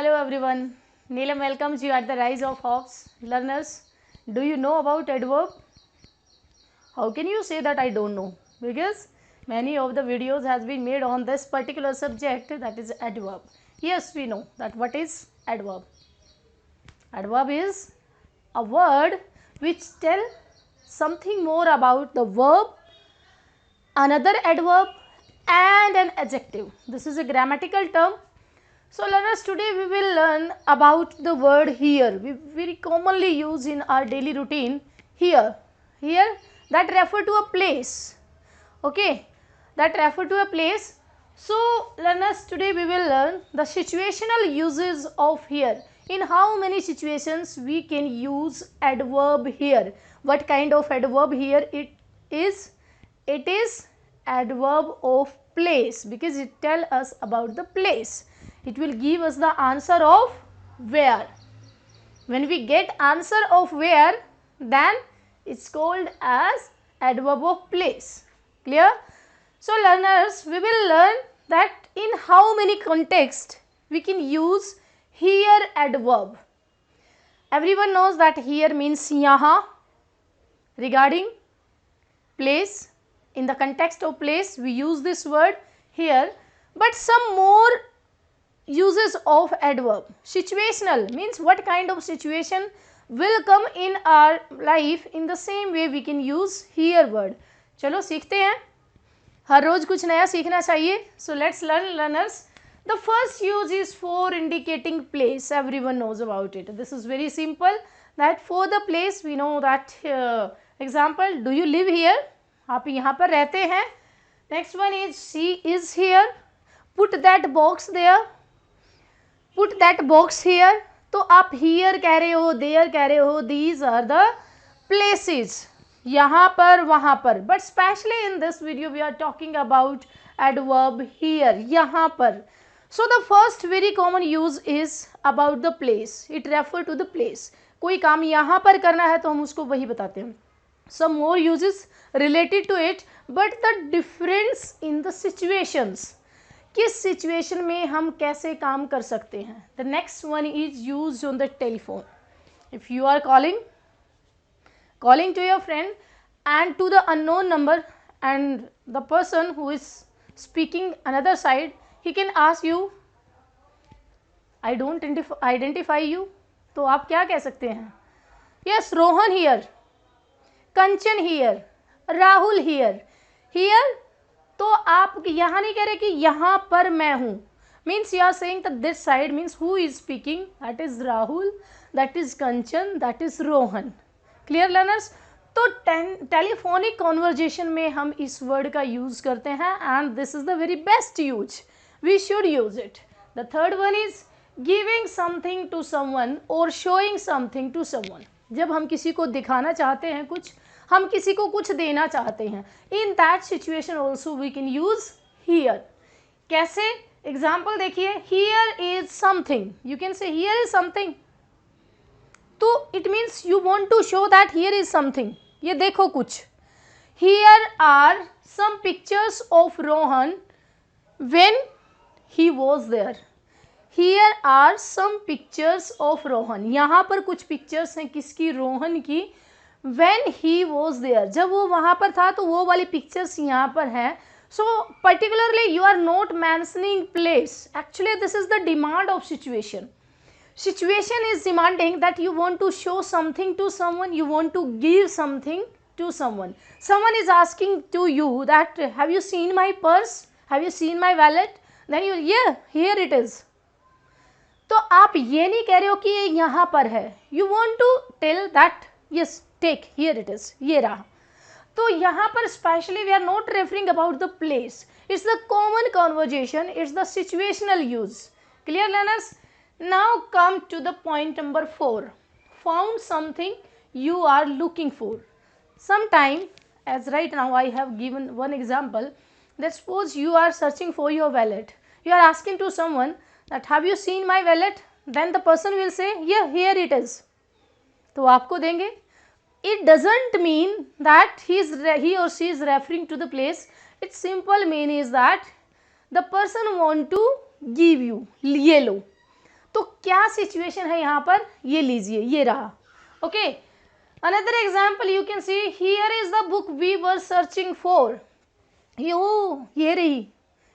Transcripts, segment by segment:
Hello everyone. Neelam welcomes you at the Rise of Hopes. Learners, do you know about adverb? How can you say that I don't know? Because many of the videos has been made on this particular subject, that is adverb. Yes, we know that what is adverb. Adverb is a word which tell something more about the verb, another adverb and an adjective. This is a grammatical term. So learners, today we will learn about the word here. We very commonly use in our daily routine here. Here that refer to a place. Okay, that refer to a place. So learners, today we will learn the situational uses of here. In how many situations we can use adverb here. What kind of adverb here it is? It is adverb of place because it tell us about the place. It will give us the answer of where. When we get answer of where, then it's called as adverb of place. Clear? So learners, we will learn that in how many contexts we can use here adverb. Everyone knows that here means yahan regarding place. In the context of place we use this word here, but some more uses of adverb. Situational means what kind of situation will come in our life, in the same way we can use here word. चलो सीखते हैं, हर रोज कुछ नया सीखना चाहिए. So let's learn learners. The first use is for indicating place. Everyone knows about it. This is very simple, that for the place we know that example, do you live here? आप यहाँ पर रहते हैं. Next one is she is here. Put that box there. Put that box here. तो आप here कह रहे हो, there कह रहे हो. These are the places. यहाँ पर, वहाँ पर. But especially in this video we are talking about adverb here. यहाँ पर. So the first very common use is about the place. It refer to the place. कोई काम यहाँ पर करना है तो हम उसको वही बताते हैं. Some more uses related to it, but the difference in the situations. किस सिचुएशन में हम कैसे काम कर सकते हैं. The next one is use on the telephone. If you are calling to your friend and to the unknown number and the person who is speaking another side, he can ask you I don't identify you. तो आप क्या कह सकते हैं? Yes, Rohan here, Kanchan here, Rahul here. Here तो आप यहाँ नहीं कह रहे कि यहाँ पर मैं हूँ. Means you are saying that this side means who is speaking, that is Rahul, that is Kanchan, that is Rohan. Clear learners? तो टेलीफोनिक कॉन्वर्जेशन में हम इस वर्ड का यूज करते हैं and this is the very best use. We should use it. The third one is giving something to someone और showing something to someone. जब हम किसी को दिखाना चाहते हैं कुछ, हम किसी को कुछ देना चाहते हैं, in that situation also we can use here. कैसे? एग्जाम्पल देखिए, here is something. You can say here is something. तो it means you want to show that here is something. ये देखो कुछ. Here are some pictures of Rohan when he was there. Here are some pictures of Rohan. यहाँ पर कुछ pictures हैं किसकी? रोहन की. When he was there, जब वो वहाँ पर था तो वो वाली पिक्चर्स यहाँ पर हैं. So particularly you are not mentioning place. Actually this is the demand of situation. Situation is demanding that you want to show something to someone, you want to give something to someone. Someone is asking to you that have you seen my purse? Have you seen my wallet? Then you, yeah, here it is. तो आप ये नहीं कह रहे हो कि ये यहाँ पर है. You want to tell that yes, take, here it is, ये रहा. तो यहाँ पर specially we are not referring about the place. It's the common conversation, it's the situational use. Clear learners? Now come to the point number 4. Found something you are looking for. Sometime, as right now I have given one example, that suppose you are searching for your wallet. You are asking to someone that have you seen my wallet? Then the person will say yeah, here it is. तो आपको देंगे. It doesn't mean that he or she is referring to the place. Its simple mean is that the person want to give you, ये लो. तो क्या situation है यहाँ पर, ये लीजिए, ये रहा. Okay, another example you can see, here is the book we were searching for. ये रही,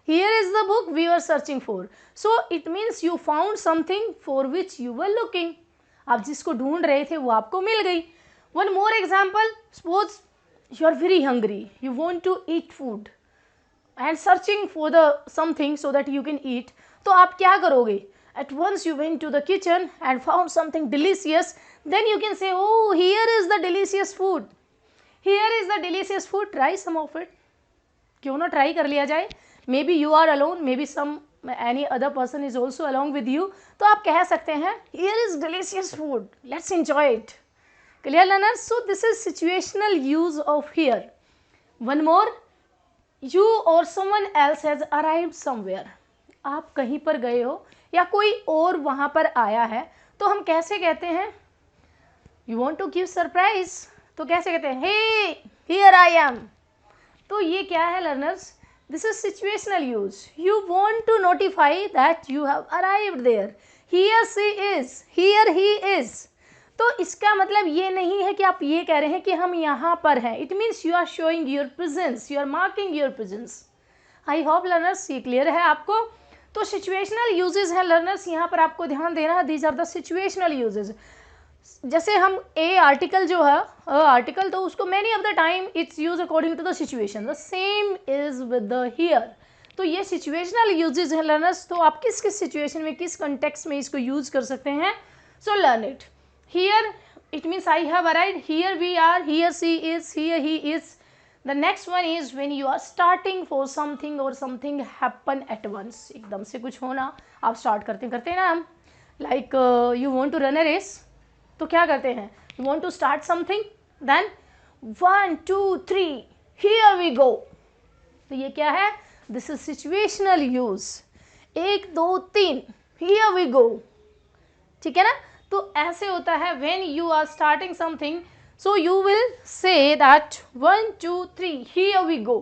here is the book we were searching for. So it means you found something for which you were looking. आप जिसको ढूंढ रहे थे वो आपको मिल गई. One more example, suppose you are very hungry, you want to eat food and searching for the something so that you can eat. तो आप क्या करोगे? At once you went to the kitchen and found something delicious. Then you can say, oh, here is the delicious food. Here is the delicious food. Try some of it. क्यों ना try कर लिया जाए. Maybe you are alone, maybe any other person is also along with you. तो आप कह सकते हैं, here is delicious food, let's enjoy it. Clear learners? So this is situational use of here. One more, you or someone else has arrived somewhere. आप कहीं पर गए हो या कोई और वहाँ पर आया है, तो हम कैसे कहते हैं? You want to give surprise, तो कैसे कहते हैं? Hey, here I am. तो ये क्या है learners? This is situational use. You want to notify that you have arrived there. Here she is. Here he is. तो इसका मतलब ये नहीं है कि आप ये कह रहे हैं कि हम यहाँ पर हैं. It means you are showing your presence. You are marking your presence. I hope learners ये clear है आपको. तो situational uses है learners, यहाँ पर आपको ध्यान देना है. These are the situational uses. जैसे हम ए आर्टिकल जो है आर्टिकल, तो उसको many of the time it's use according to the situation. The same is with the here. तो ये सिचुएशनल यूजेज हैं लर्नर्स. तो आप किस किस सिचुएशन में, किस कंटेक्स्ट में इसको यूज कर सकते हैं. So learn it. Here it means I have arrived. Here we are. Here she is. Here he is. The next one is when you are starting for something और something happen at once. एकदम से कुछ होना, आप start करते हैं ना. हम like you want to run a race, तो क्या करते हैं? You want to start something, then 1 2 3 here we go. तो ये क्या है? This is situational use. 1 2 3 here we go. ठीक है ना. तो ऐसे होता है when you are starting something, so you will say that 1 2 3 here we go.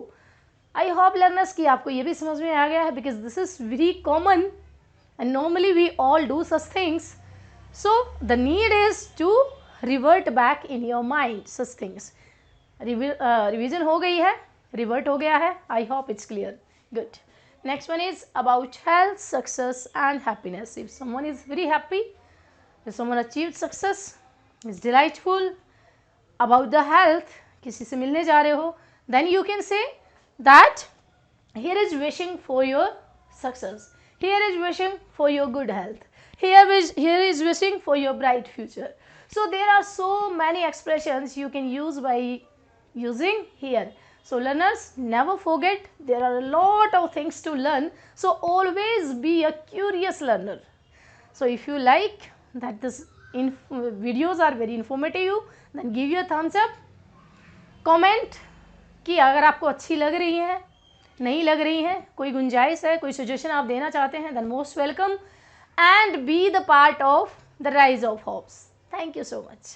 I hope learners कि आपको ये भी समझ में आ गया है, because this is very common and normally we all do such things. So the need is to revert back in your mind such things. Revision हो गई है, revert हो गया है. I hope it's clear. Good. Next one is about health, success and happiness. If someone is very happy, if someone achieved success, is delightful, about the health, किसी से मिलने जा रहे हो, then you can say that here is wishing for your success. Here is wishing for your good health. Here is wishing for your bright future. So there are so many expressions you can use by using here. So learners, never forget, there are a lot of things to learn. So always be a curious learner. So if you like that this videos are very informative you, then give your thumbs up. Comment कि अगर आपको अच्छी लग रही है, नहीं लग रही है, कोई गुंजाइश है, कोई सजेशन आप देना चाहते हैं, then most welcome. And be the part of the Rise of Hopes. Thank you so much.